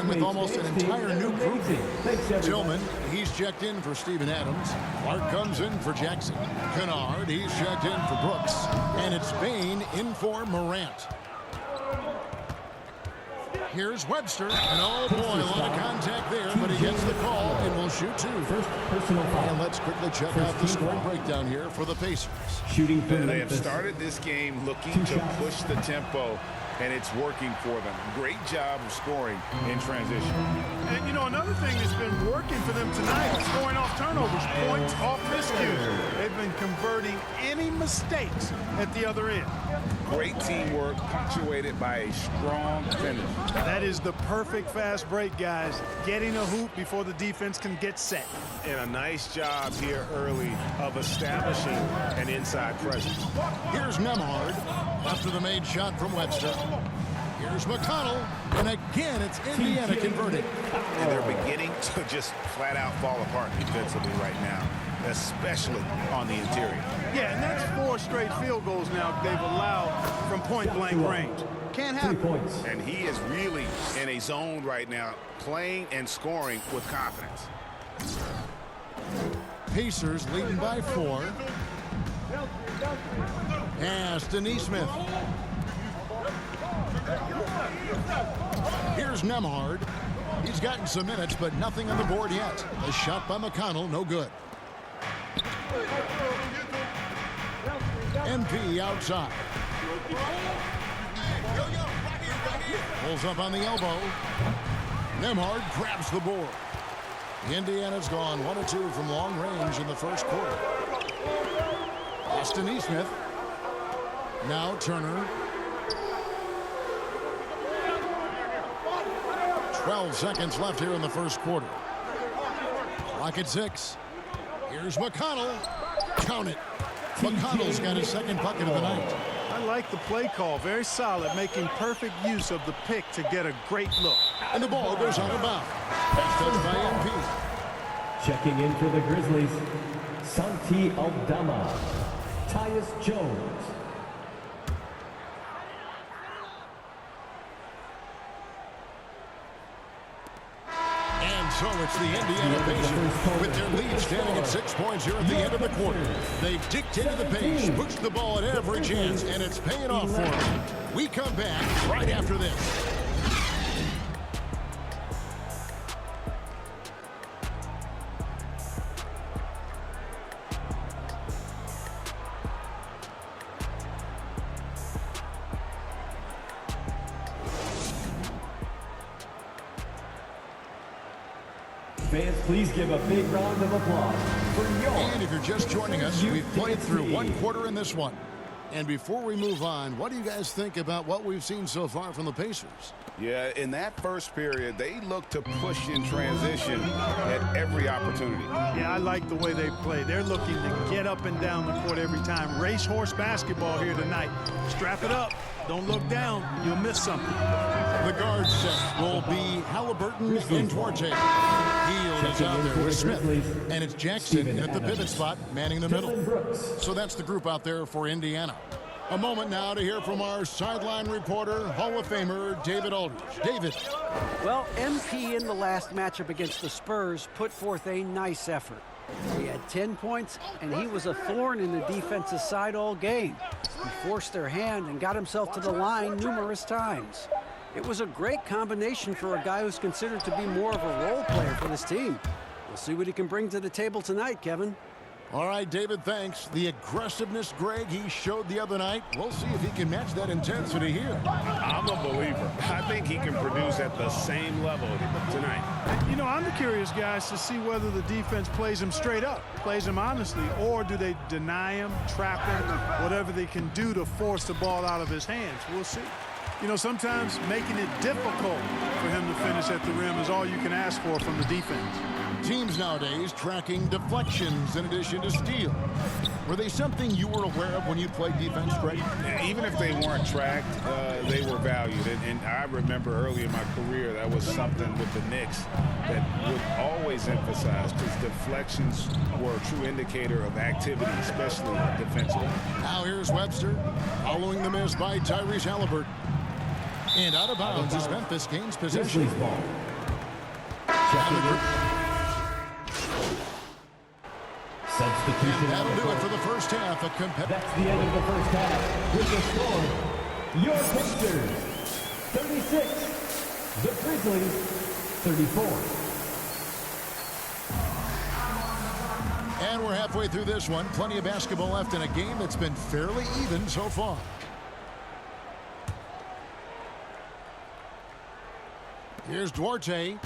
in with almost an entire new group. Tillman, he's checked in for Steven Adams. Clark comes in for Jackson. Kennard, he's checked in for Brooks. And it's Bain in for Morant. Here's Webster, and oh boy, a lot of contact there, but he gets the call and will shoot two. First personal foul. And let's quickly check out the scoring breakdown here for the Pacers. Shooting for They have started this game looking to push the tempo, and it's working for them. Great job of scoring in transition. And, you know, another thing that's been working for them tonight is scoring off turnovers, points off miscues. They've been converting any mistakes at the other end. Great teamwork punctuated by a strong finish. That is the perfect fast break, guys. Getting a hoop before the defense can get set. And a nice job here early of establishing an inside presence. Here's Nemhard after the made shot from Webster. Here's McConnell, and again it's Indiana converting. And they're beginning to just flat out fall apart defensively right now, especially on the interior. Yeah, and that's 4 straight field goals now they've allowed from point-blank range. Can't happen. And he is really in a zone right now, playing and scoring with confidence. Pacers leading by 4. Pass to Neesmith. Here's Nemhard. He's gotten some minutes, but nothing on the board yet. A shot by McConnell, no good. MP outside. Pulls up on the elbow. Nemhard grabs the board. Indiana's gone 1 of 2 from long range in the first quarter. Austin Neesmith. Now Turner. 12 seconds left here in the first quarter. Clock at 6. Here's McConnell. Count it. McConnell's got his second bucket of the night. I like the play call. Very solid, making perfect use of the pick to get a great look. And the ball goes out of bounds. That's touched by MP. Checking in for the Grizzlies, Santi Aldama, Tyus Jones. So it's the Indiana Pacers with their lead standing at 6 points here at the end of the quarter. They dictated the pace, pushed the ball at every chance, and it's paying off for them. We come back right after this. Fans, please give a big round of applause for your... And if you're just joining us, we've played through 1 quarter in this one. And before we move on, what do you guys think about what we've seen so far from the Pacers? Yeah, in that first period, they looked to push in transition at every opportunity. Yeah, I like the way they play. They're looking to get up and down the court every time. Racehorse basketball here tonight. Strap it up. Don't look down. You'll miss something. The guard set will be Halliburton and Duarte. Hield is out there with Smith. And it's Jackson at the pivot spot, manning the middle. So that's the group out there for Indiana. A moment now to hear from our sideline reporter, Hall of Famer David Aldridge. David. Well, MP in the last matchup against the Spurs put forth a nice effort. He had 10 points, and he was a thorn in the defense's side all game. He forced their hand and got himself to the line numerous times. It was a great combination for a guy who's considered to be more of a role player for this team. We'll see what he can bring to the table tonight, Kevin. All right, David, thanks. The aggressiveness, Greg, he showed the other night. We'll see if he can match that intensity here. I'm a believer. I think he can produce at the same level tonight. You know, I'm curious, guys, to see whether the defense plays him straight up, plays him honestly, or do they deny him, trap him, whatever they can do to force the ball out of his hands. We'll see. You know, sometimes making it difficult for him to finish at the rim is all you can ask for from the defense. Teams nowadays tracking deflections in addition to steals. Were they something you were aware of when you played defense, Greg? Yeah, even if they weren't tracked, they were valued. And I remember early in my career, that was something with the Knicks that would always emphasize, because deflections were a true indicator of activity, especially defensively. Now here's Webster following the miss by Tyrese Halliburton. And out of bounds as Memphis gains possession. on the group. Substitution. And that'll do it for the first half. That's the end of the first half. With the score, your Pacers 36, the Grizzlies 34. And we're halfway through this one. Plenty of basketball left in a game that's been fairly even so far. Here's Duarte.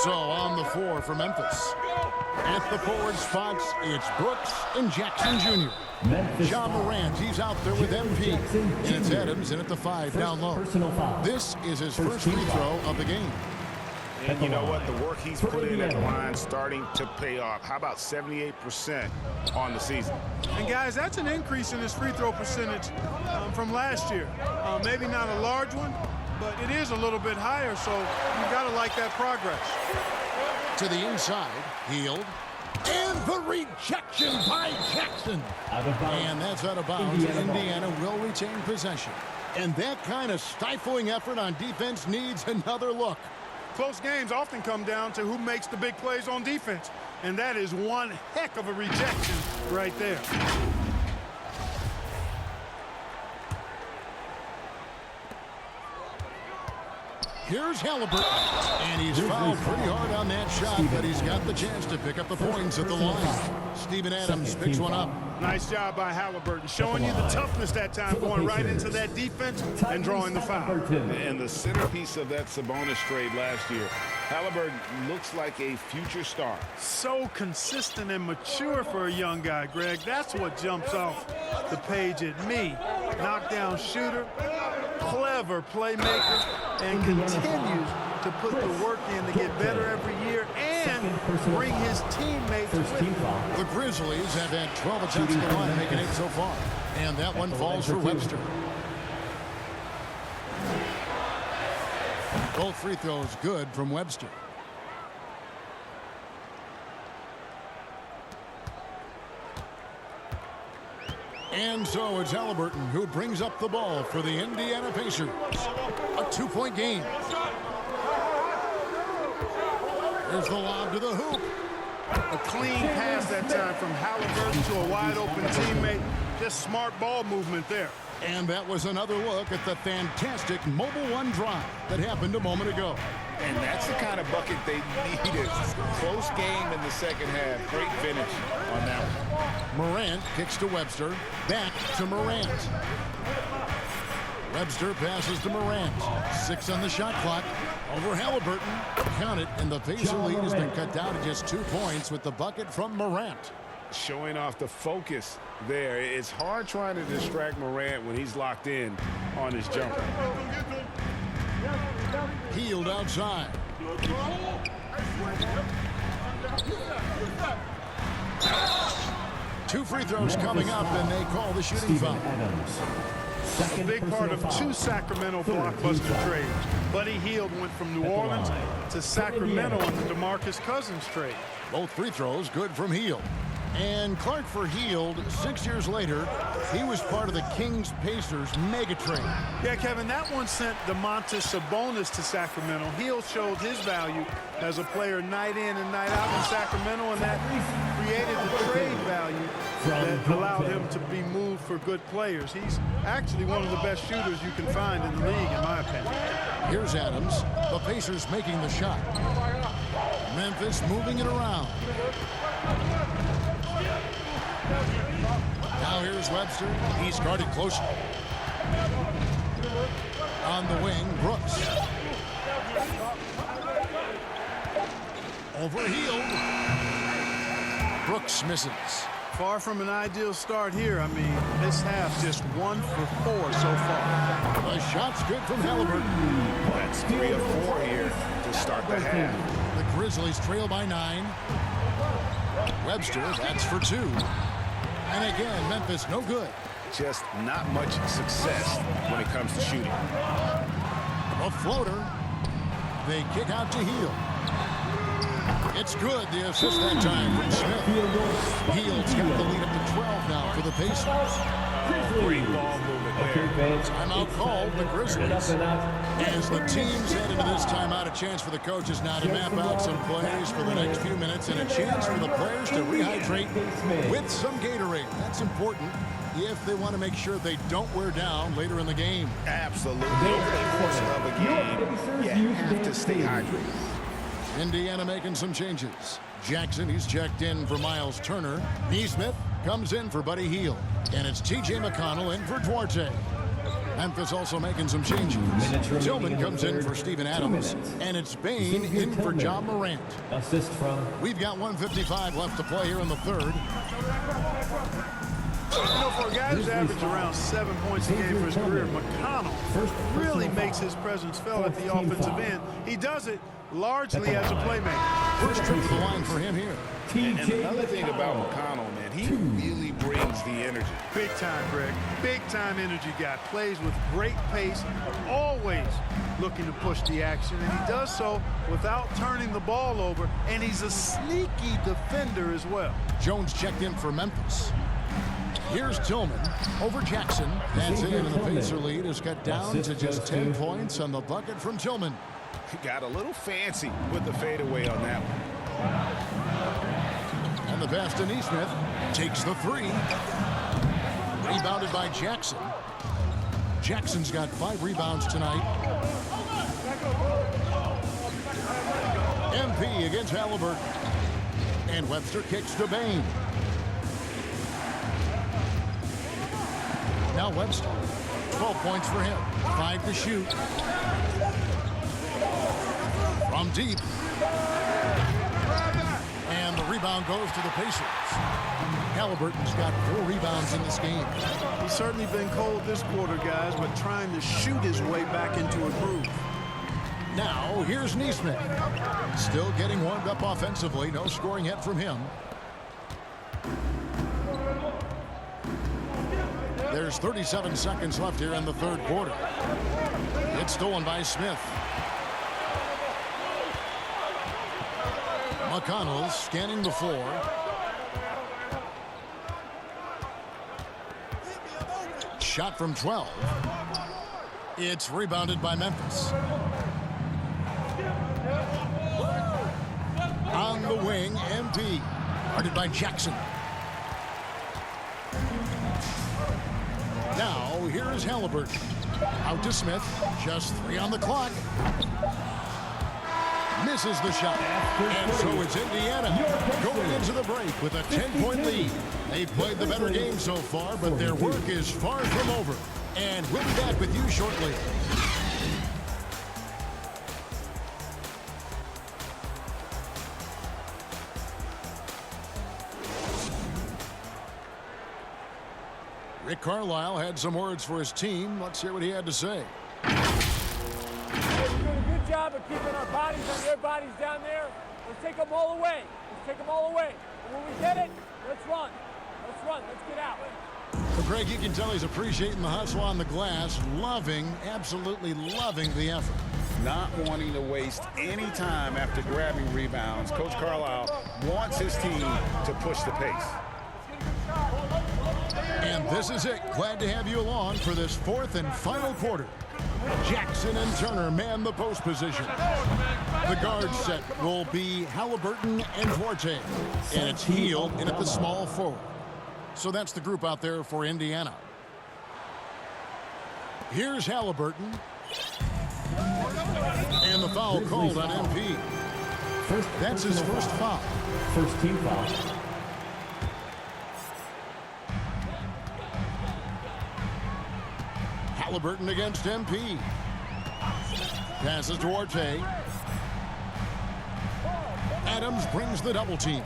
So on the floor for Memphis. At the forward spots, it's Brooks and Jackson Jr. Ja Morant, he's out there with MP. And it's Adams in at the 5 down low. This is his first free throw of the game. And you know what? The work he's put in at the line starting to pay off. How about 78% on the season? And guys, that's an increase in his free throw percentage from last year. Maybe not a large one, but it is a little bit higher, so you've got to like that progress. To the inside, Hield. And the rejection by Jackson. And that's out of bounds. Indiana will retain possession. And that kind of stifling effort on defense needs another look. Close games often come down to who makes the big plays on defense. And that is one heck of a rejection right there. Here's Halliburton, and he's fouled pretty hard on that shot, but he's got the chance to pick up the points at the line. Steven Adams picks one up. Nice job by Halliburton, showing you the toughness that time, going right into that defense and drawing the foul. And the centerpiece of that Sabonis trade last year, Halliburton looks like a future star. So consistent and mature for a young guy, Greg. That's what jumps off the page at me. Knockdown shooter, clever playmaker, and continues to put the work in to get better every year and bring his teammates with him. The Grizzlies have had 12 attempts at the line, making 8 so far. And that one falls for Webster. Both free throws good from Webster. And so it's Halliburton who brings up the ball for the Indiana Pacers. A 2-point game. There's the lob to the hoop. A clean pass that time from Halliburton to a wide-open teammate. Just smart ball movement there. And that was another look at the fantastic Mobile One drive that happened a moment ago. And that's the kind of bucket they needed. Close game in the second half. Great finish on that one. Morant kicks to Webster. Back to Morant. Webster passes to Morant. 6 on the shot clock. Over Halliburton. Count it, and the Pacer lead has been cut down to just 2 points with the bucket from Morant. Showing off the focus there. It's hard trying to distract Morant when he's locked in on his jumper. Hield outside. Two free throws coming up, and they call the shooting foul. A big part of 2 Sacramento blockbuster trades. Buddy Hield went from New Orleans to Sacramento in the DeMarcus Cousins trade. Both free throws good from Hield. And Clark for Hield, 6 years later, he was part of the Kings-Pacers mega trade. Yeah, Kevin, that one sent Domantas Sabonis to Sacramento. Hield showed his value as a player night in and night out in Sacramento, and that created the trade value that allowed him to be moved for good players. He's actually one of the best shooters you can find in the league, in my opinion. Here's Adams. The Pacers making the shot. Memphis moving it around. Now here's Webster. He's guarded closely. On the wing, Brooks. Over Hield. Brooks misses. Far from an ideal start here. I mean, this half just 1 for 4 so far. The shot's good from Halliburton. That's 3 of 4 here to start the half. The Grizzlies trail by 9. Webster, that's for 2. And again, Memphis no good. Just not much success when it comes to shooting. A floater. They kick out to Hield. It's good. The assist that time from Smith. Hield's got the lead up to 12 now for the Pacers. Great ball movement there. Timeout called the Grizzlies. As the teams head into this timeout, a chance for the coaches now to map out some plays for the next few minutes and a chance for the players to rehydrate with some Gatorade. That's important if they want to make sure they don't wear down later in the game. Absolutely. Over the course of a game, you have to stay hydrated. Indiana making some changes. Jackson, he's checked in for Miles Turner. Neesmith comes in for Buddy Hield. And it's T.J. McConnell in for Duarte. Memphis also making some changes. Tillman comes in for Steven Adams. And it's Bain in for John Morant. Assist from. We've got 1:55 left to play here in the third. You know, for a guy who's averaged around 7 points a game for his career, McConnell really makes his presence felt at the offensive end. He does it largely as a playmaker. First trip to the line for him here. And another thing about McConnell, man, he really brings the energy. Big time, Greg. Big time energy guy. Plays with great pace, always looking to push the action, and he does so without turning the ball over, and he's a sneaky defender as well. Jones checked in for Memphis. Here's Tillman over Jackson. That's it, and the Pacer lead is cut down to just 10 points on the bucket from Tillman. He got a little fancy with the fadeaway on that one. And the pass to Neesmith. Takes the three. Rebounded by Jackson. Jackson's got 5 rebounds tonight. MP against Halliburton. And Webster kicks to Bain. Now Webster. 12 points for him. 5 to shoot. From deep. And the rebound goes to the Pacers. Halliburton's got 4 rebounds in this game. He's certainly been cold this quarter, guys, but trying to shoot his way back into a groove. Now, here's Neesmith. Still getting warmed up offensively. No scoring yet from him. There's 37 seconds left here in the third quarter. It's stolen by Smith. McConnell scanning the floor. Shot from 12. It's rebounded by Memphis. On the wing, MP. Guarded by Jackson. Now, here's Halliburton. Out to Smith. Just 3 on the clock. Misses the shot. And so it's Indiana going into the break with a 10-point lead. They've played the better game so far, but their work is far from over. And we'll be back with you shortly. Rick Carlisle had some words for his team. Let's hear what he had to say. We're doing a good job of keeping our bodies on their bodies down there. Let's take them all away. Let's take them all away. And when we get it, let's run. Let's run. Let's get out. Well, Greg, you can tell he's appreciating the hustle on the glass. Loving, absolutely loving the effort. Not wanting to waste any time after grabbing rebounds. Coach Carlisle wants his team to push the pace. And this is it. Glad to have you along for this fourth and final quarter. Jackson and Turner man the post position. The guard set will be Halliburton and Duarte. And it's Hield in at the small forward. So that's the group out there for Indiana. Here's Halliburton. And the foul called on MP. That's his first foul. First team foul. Halliburton against MP. Passes Duarte. Adams brings the double team.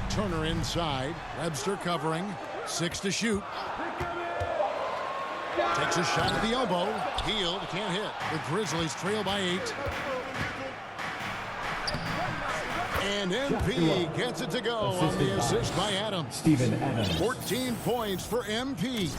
Turner inside. Webster covering. 6 to shoot. Takes a shot at the elbow. Hield can't hit. The Grizzlies trail by 8. And MP gets it to go on the assist by Adams. Steven Adams. 14 points for MP.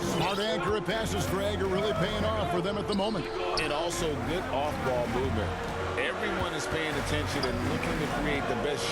Smart, accurate passes, Greg, are really paying off for them at the moment. And also good off-ball movement. Everyone is paying attention and looking to create the best